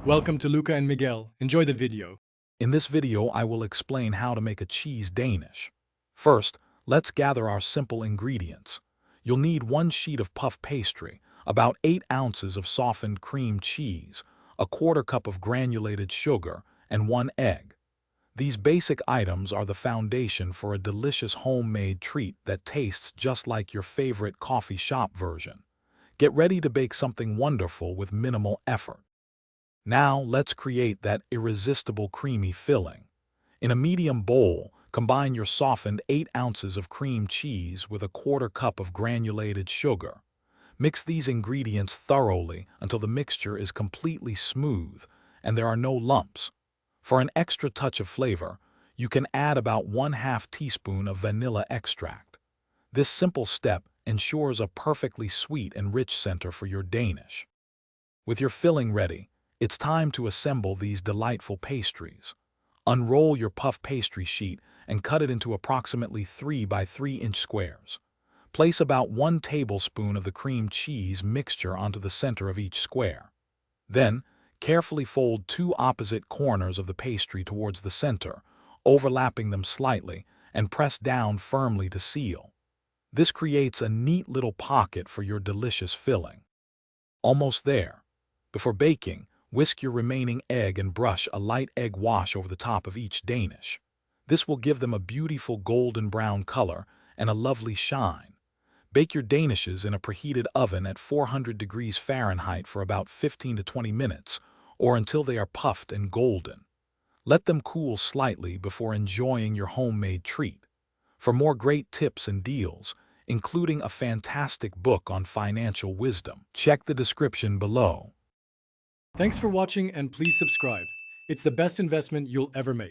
Welcome to Luca and Miguel. Enjoy the video. In this video, I will explain how to make a cheese Danish. First, let's gather our simple ingredients. You'll need 1 sheet of puff pastry, about 8 ounces of softened cream cheese, a 1/4 cup of granulated sugar, and 1 egg. These basic items are the foundation for a delicious homemade treat that tastes just like your favorite coffee shop version. Get ready to bake something wonderful with minimal effort. Now let's create that irresistible creamy filling. In a medium bowl, combine your softened 8 ounces of cream cheese with a 1/4 cup of granulated sugar. Mix these ingredients thoroughly until the mixture is completely smooth and there are no lumps. For an extra touch of flavor, you can add about 1/2 teaspoon of vanilla extract. This simple step ensures a perfectly sweet and rich center for your Danish. With your filling ready, it's time to assemble these delightful pastries. Unroll your puff pastry sheet and cut it into approximately 3 by 3 inch squares. Place about 1 tablespoon of the cream cheese mixture onto the center of each square. Then, carefully fold 2 opposite corners of the pastry towards the center, overlapping them slightly, and press down firmly to seal. This creates a neat little pocket for your delicious filling. Almost there. Before baking, whisk your remaining egg and brush a light egg wash over the top of each Danish. This will give them a beautiful golden brown color and a lovely shine. Bake your Danishes in a preheated oven at 400 degrees Fahrenheit for about 15 to 20 minutes, or until they are puffed and golden. Let them cool slightly before enjoying your homemade treat. For more great tips and deals, including a fantastic book on financial wisdom, check the description below. Thanks for watching and please subscribe. It's the best investment you'll ever make.